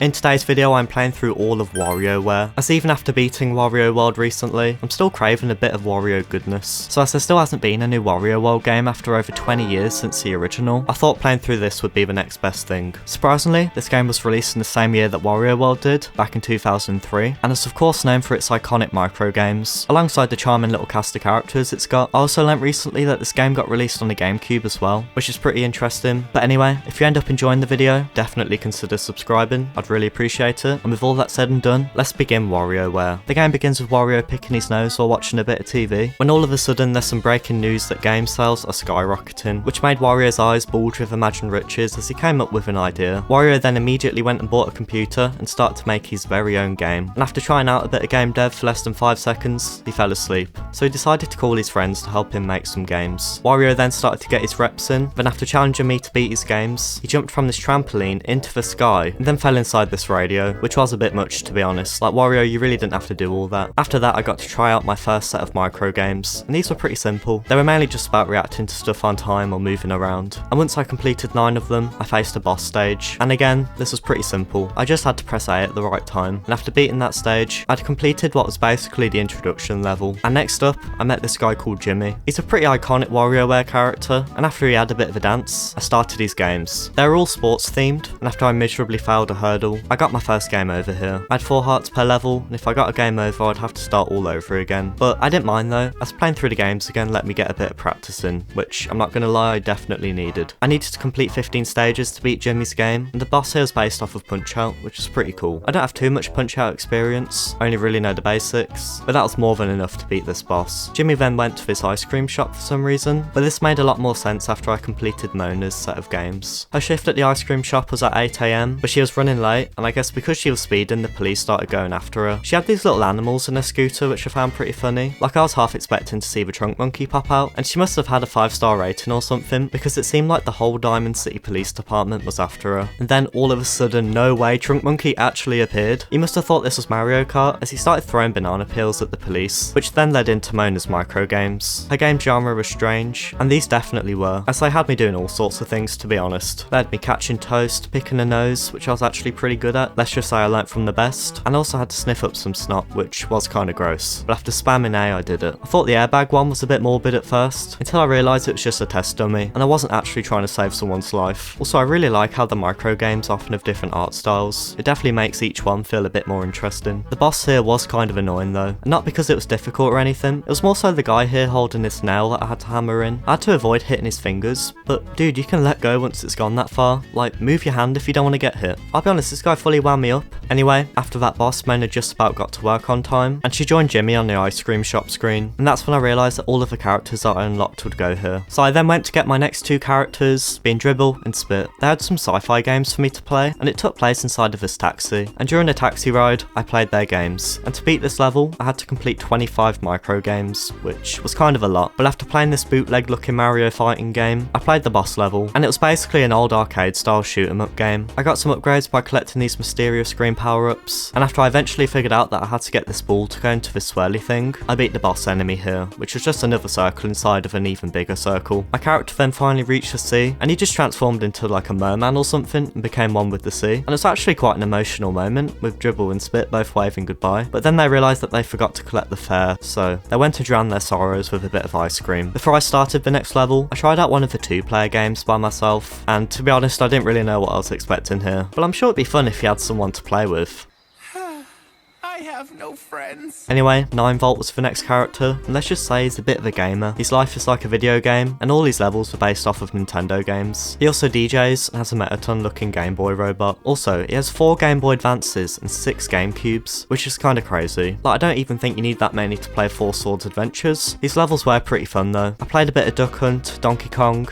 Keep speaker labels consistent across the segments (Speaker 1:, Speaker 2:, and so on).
Speaker 1: In today's video I'm playing through all of WarioWare, as even after beating Wario World recently, I'm still craving a bit of Wario goodness. So as there still hasn't been a new Wario World game after over 20 years since the original, I thought playing through this would be the next best thing. Surprisingly, this game was released in the same year that Wario World did, back in 2003, and is of course known for its iconic micro games. Alongside the charming little cast of characters it's got, I also learnt recently that this game got released on the GameCube as well, which is pretty interesting. But anyway, if you end up enjoying the video, definitely consider subscribing, I'd really appreciate it. And with all that said and done, let's begin WarioWare. The game begins with Wario picking his nose while watching a bit of TV, when all of a sudden there's some breaking news that game sales are skyrocketing, which made Wario's eyes bulge with imagined riches as he came up with an idea. Wario then immediately went and bought a computer and started to make his very own game, and after trying out a bit of game dev for less than 5 seconds, he fell asleep. So he decided to call his friends to help him make some games. Wario then started to get his reps in, then after challenging me to beat his games, he jumped from this trampoline into the sky and then fell inside this radio, which was a bit much to be honest. Like, Wario, you really didn't have to do all that. After that I got to try out my first set of micro games, and these were pretty simple. They were mainly just about reacting to stuff on time or moving around. And once I completed 9 of them, I faced a boss stage. And again, this was pretty simple. I just had to press A at the right time. And after beating that stage, I'd completed what was basically the introduction level. And next up, I met this guy called Jimmy. He's a pretty iconic WarioWare character, and after he had a bit of a dance, I started his games. They were all sports themed, and after I miserably failed a hurdle, I got my first game over here. I had 4 hearts per level, and if I got a game over I'd have to start all over again. But I didn't mind though, as playing through the games again let me get a bit of practice in, which I'm not gonna lie, I definitely needed. I needed to complete 15 stages to beat Jimmy's game, and the boss here is based off of Punch-Out, which is pretty cool. I don't have too much Punch-Out experience, I only really know the basics, but that was more than enough to beat this boss. Jimmy then went to this ice cream shop for some reason, but this made a lot more sense after I completed Mona's set of games. Her shift at the ice cream shop was at 8 AM, but she was running late, and I guess because she was speeding, the police started going after her. She had these little animals in her scooter which I found pretty funny. Like, I was half expecting to see the trunk monkey pop out, and she must have had a 5-star rating or something, because it seemed like the whole Diamond City Police Department was after her. And then all of a sudden, no way, Trunk Monkey actually appeared. You must have thought this was Mario Kart, as he started throwing banana peels at the police, which then led into Mona's micro games. Her game genre was strange, and these definitely were, as they had me doing all sorts of things to be honest. They had me catching toast, picking a nose, which I was actually pretty good at, let's just say I learnt from the best, and also had to sniff up some snot, which was kinda gross, but after spamming A I did it. I thought the airbag one was a bit morbid at first, until I realised it was just a test dummy, and I wasn't actually trying to save someone's life. Also, I really like how the micro games often have different art styles. It definitely makes each one feel a bit more interesting. The boss here was kind of annoying though, and not because it was difficult or anything, it was more so the guy here holding this nail that I had to hammer in. I had to avoid hitting his fingers, but dude, you can let go once it's gone that far. Like, move your hand if you don't want to get hit. I'll be honest, this guy fully wound me up. Anyway, after that boss, Mona just about got to work on time, and she joined Jimmy on the ice cream shop screen, and that's when I realised that all of the characters that I unlocked would go here. So I then went to get my next 2 characters, being Dribble and Spit. They had some sci-fi games for me to play, and it took place inside of this taxi, and during the taxi ride, I played their games, and to beat this level, I had to complete 25 micro games, which was kind of a lot, but after playing this bootleg looking Mario fighting game, I played the boss level, and it was basically an old arcade style shoot 'em up game. I got some upgrades by collecting these mysterious green power-ups, and after I eventually figured out that I had to get this ball to go into this swirly thing, I beat the boss enemy here, which was just another circle inside of an even bigger circle. My character then finally reached the sea, and he just transformed into like a merman or something and became one with the sea, and it's actually quite an emotional moment, with Dribble and Spit both waving goodbye, but then they realised that they forgot to collect the fare, so they went to drown their sorrows with a bit of ice cream. Before I started the next level, I tried out one of the 2-player games by myself, and to be honest I didn't really know what I was expecting here, but I'm sure it'd be fun if you had someone to play with.
Speaker 2: I have no friends.
Speaker 1: Anyway, 9volt was the next character, and let's just say he's a bit of a gamer. His life is like a video game, and all his levels were based off of Nintendo games. He also DJs and has a Mettaton looking Game Boy robot. Also, he has 4 Game Boy Advances and 6 GameCubes, which is kinda crazy. Like, I don't even think you need that many to play 4 Swords Adventures. These levels were pretty fun though. I played a bit of Duck Hunt, Donkey Kong,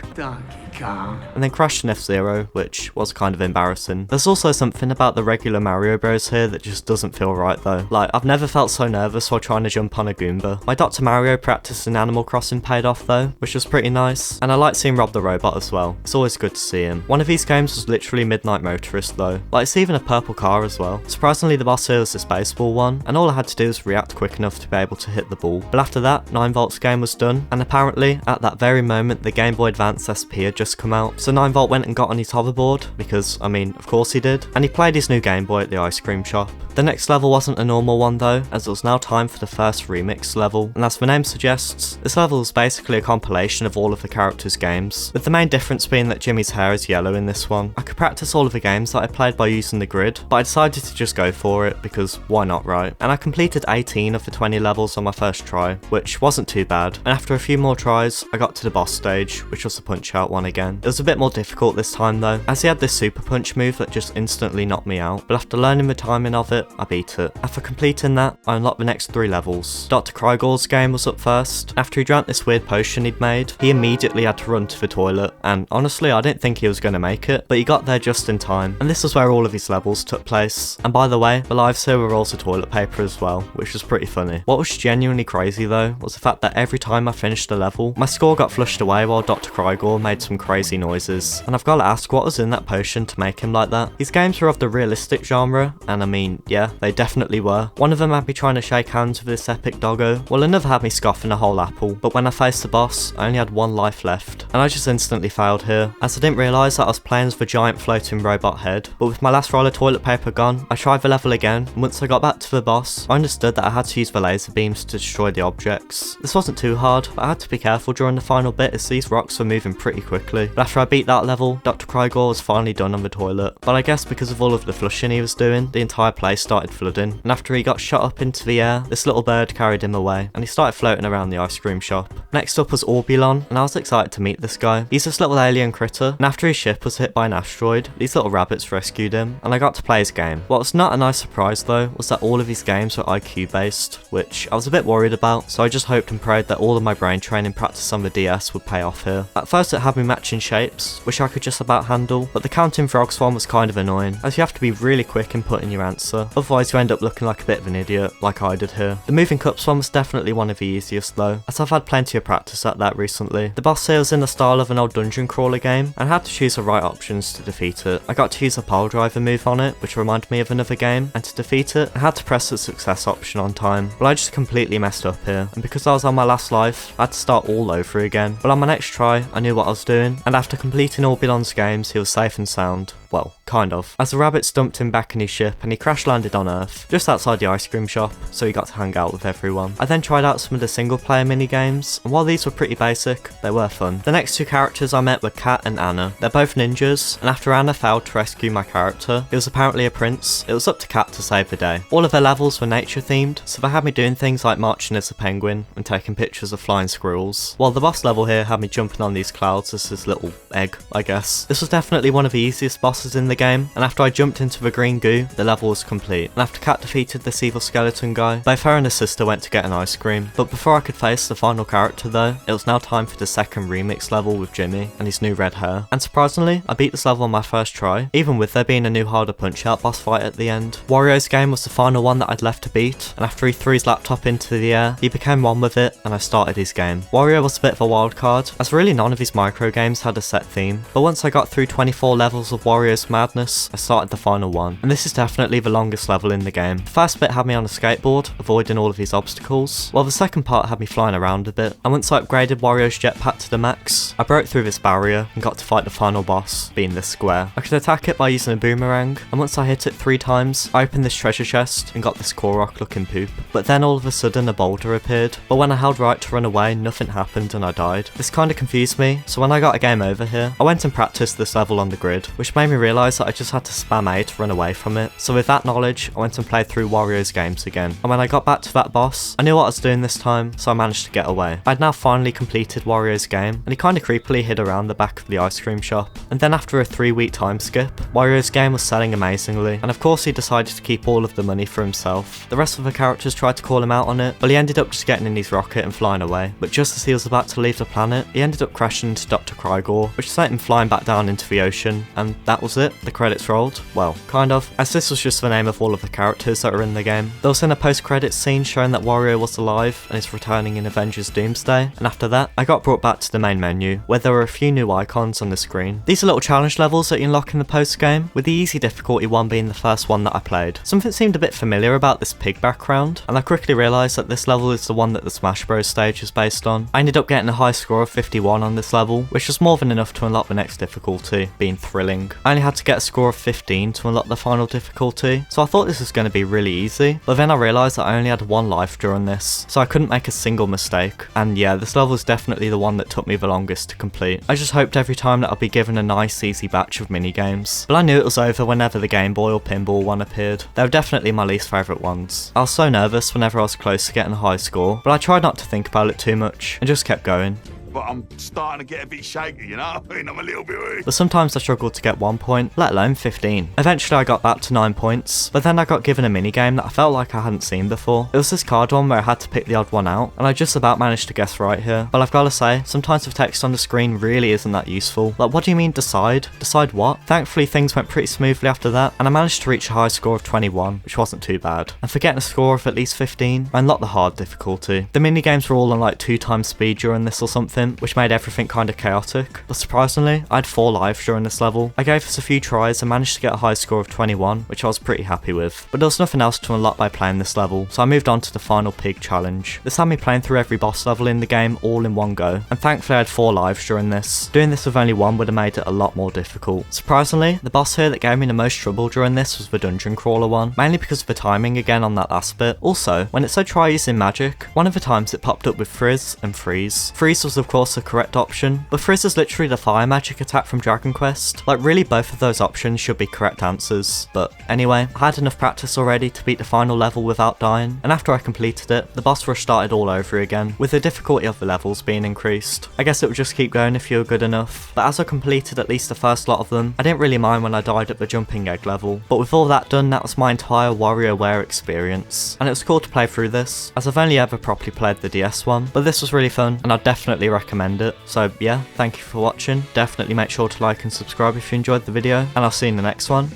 Speaker 1: and then crashed an F-Zero, which was kind of embarrassing. There's also something about the regular Mario Bros here that just doesn't feel right though. Like, I've never felt so nervous while trying to jump on a Goomba. My Dr. Mario practice in Animal Crossing paid off though, which was pretty nice, and I like seeing Rob the Robot as well. It's always good to see him. One of these games was literally Midnight Motorist though. Like, it's even a purple car as well. Surprisingly, the boss here was this baseball one, and all I had to do was react quick enough to be able to hit the ball. But after that, 9volt's game was done, and apparently, at that very moment, the Game Boy Advance SP had just just come out, so 9volt went and got on his hoverboard, because, I mean, of course he did, and he played his new Game Boy at the ice cream shop. The next level wasn't a normal one though, as it was now time for the first remix level, and as the name suggests, this level is basically a compilation of all of the characters' games, with the main difference being that Jimmy's hair is yellow in this one. I could practice all of the games that I played by using the grid, but I decided to just go for it, because why not, right? And I completed 18 of the 20 levels on my first try, which wasn't too bad, and after a few more tries, I got to the boss stage, which was the punch out one again. It was a bit more difficult this time though, as he had this super punch move that just instantly knocked me out, but after learning the timing of it, I beat it. After completing that, I unlocked the next 3 levels. Dr. Krygor's game was up first. After he drank this weird potion he'd made, he immediately had to run to the toilet, and honestly I didn't think he was going to make it, but he got there just in time, and this was where all of his levels took place. And by the way, the lives here were also toilet paper as well, which was pretty funny. What was genuinely crazy though, was the fact that every time I finished a level, my score got flushed away while Dr. Krygor made some crazy noises. And I've got to ask, what was in that potion to make him like that? His games were of the realistic genre, and I mean, yeah, they definitely were. One of them had me trying to shake hands with this epic doggo, while another had me scoffing a whole apple, but when I faced the boss, I only had 1 life left, and I just instantly failed here, as I didn't realise that I was playing as the giant floating robot head. But with my last roll of toilet paper gone, I tried the level again, and once I got back to the boss, I understood that I had to use the laser beams to destroy the objects. This wasn't too hard, but I had to be careful during the final bit as these rocks were moving pretty quickly. But after I beat that level, Dr. Krygor was finally done on the toilet, but I guess because of all of the flushing he was doing, the entire place started flooding, and after he got shot up into the air, this little bird carried him away, and he started floating around the ice cream shop. Next up was Orbulon, and I was excited to meet this guy. He's this little alien critter, and after his ship was hit by an asteroid, these little rabbits rescued him, and I got to play his game. What was not a nice surprise though, was that all of his games were IQ based, which I was a bit worried about, so I just hoped and prayed that all of my brain training practice on the DS would pay off here. At first it had me matching shapes, which I could just about handle, but the counting frogs one was kind of annoying, as you have to be really quick in putting your answer, otherwise you end up looking like a bit of an idiot, like I did here. The moving cups one was definitely one of the easiest though, as I've had plenty of practice at that recently. The boss here was in the style of an old dungeon crawler game, and I had to choose the right options to defeat it. I got to use a pile driver move on it, which reminded me of another game, and to defeat it, I had to press the success option on time, but I just completely messed up here, and because I was on my last life, I had to start all over again. But on my next try, I knew what I was doing, and after completing Orbulon's games, he was safe and sound. Well, kind of. As the rabbits dumped him back in his ship and he crash landed on Earth, just outside the ice cream shop, so he got to hang out with everyone. I then tried out some of the single player mini games, and while these were pretty basic, they were fun. The next 2 characters I met were Kat and Anna. They're both ninjas, and after Anna failed to rescue my character, he was apparently a prince, it was up to Kat to save the day. All of their levels were nature themed, so they had me doing things like marching as a penguin and taking pictures of flying squirrels, while the boss level here had me jumping on these clouds as this little egg, I guess. This was definitely one of the easiest bosses in the game, and after I jumped into the green goo, the level was complete. And after Kat defeated this evil skeleton guy, both her and her sister went to get an ice cream. But before I could face the final character though, it was now time for the second remix level with Jimmy and his new red hair. And surprisingly, I beat this level on my first try, even with there being a new harder punch-out boss fight at the end. Wario's game was the final one that I'd left to beat, and after he threw his laptop into the air, he became one with it, and I started his game. Wario was a bit of a wild card, as really none of his micro games had a set theme, but once I got through 24 levels of Wario's madness, I started the final one, and this is definitely the longest level in the game. The first bit had me on a skateboard, avoiding all of his obstacles, while the second part had me flying around a bit, and once I upgraded Wario's jetpack to the max, I broke through this barrier and got to fight the final boss, being this square. I could attack it by using a boomerang, and once I hit it 3 times, I opened this treasure chest and got this Korok looking poop. But then all of a sudden a boulder appeared, but when I held right to run away, nothing happened and I died. This kinda confused me, so when I got a game over here, I went and practiced this level on the grid, which made me realise that I just had to spam A to run away from it. So with that knowledge, I went and played through Wario's games again, and when I got back to that boss, I knew what I was doing this time, so I managed to get away. I'd now finally completed Wario's game, and he kinda creepily hid around the back of the ice cream shop. And then after a 3-week time skip, Wario's game was selling amazingly, and of course he decided to keep all of the money for himself. The rest of the characters tried to call him out on it, but he ended up just getting in his rocket and flying away. But just as he was about to leave the planet, he ended up crashing into Dr. Krygor, which sent him flying back down into the ocean, and that was was it, the credits rolled. Well, kind of, as this was just the name of all of the characters that are in the game. There was then a post-credits scene showing that Wario was alive and is returning in Avengers Doomsday, and after that, I got brought back to the main menu, where there were a few new icons on the screen. These are little challenge levels that you unlock in the post-game, with the easy difficulty one being the first one that I played. Something seemed a bit familiar about this pig background, and I quickly realised that this level is the one that the Smash Bros stage is based on. I ended up getting a high score of 51 on this level, which was more than enough to unlock the next difficulty, being thrilling. I only had to get a score of 15 to unlock the final difficulty, so I thought this was going to be really easy, but then I realised that I only had one life during this, so I couldn't make a single mistake, and yeah, this level is definitely the one that took me the longest to complete. I just hoped every time that I'd be given a nice easy batch of minigames, but I knew it was over whenever the Game Boy or Pinball one appeared. They were definitely my least favourite ones. I was so nervous whenever I was close to getting a high score, but I tried not to think about it too much, and just kept going.
Speaker 3: But I'm starting to get a bit shaky, you know what I mean? I'm a little bit weak.
Speaker 1: But sometimes I struggled to get 1 point, let alone 15. Eventually I got back to 9 points, but then I got given a minigame that I felt like I hadn't seen before. It was this card one where I had to pick the odd one out, and I just about managed to guess right here. But I've gotta say, sometimes the text on the screen really isn't that useful. Like, what do you mean decide? Decide what? Thankfully things went pretty smoothly after that, and I managed to reach a high score of 21, which wasn't too bad. And for getting a score of at least 15, I unlocked the hard difficulty. The minigames were all on like 2 times speed during this or something, which made everything kind of chaotic, but surprisingly, I had 4 lives during this level. I gave this a few tries and managed to get a high score of 21, which I was pretty happy with, but there was nothing else to unlock by playing this level, so I moved on to the final pig challenge. This had me playing through every boss level in the game all in one go, and thankfully I had 4 lives during this. Doing this with only 1 would have made it a lot more difficult. Surprisingly, the boss here that gave me the most trouble during this was the dungeon crawler one, mainly because of the timing again on that last bit. Also, when it said try using magic, one of the times it popped up with frizz and freeze. Freeze was of course the correct option, but frizz is literally the fire magic attack from Dragon Quest. Like, really both of those options should be correct answers. But anyway, I had enough practice already to beat the final level without dying, and after I completed it, the boss rush started all over again, with the difficulty of the levels being increased. I guess it would just keep going if you were good enough, but as I completed at least the first lot of them, I didn't really mind when I died at the jumping egg level. But with all that done, that was my entire WarioWare experience, and it was cool to play through this, as I've only ever properly played the DS one, but this was really fun, and I'd definitely recommend it. So yeah, thank you for watching, definitely make sure to like and subscribe if you enjoyed the video, and I'll see you in the next one.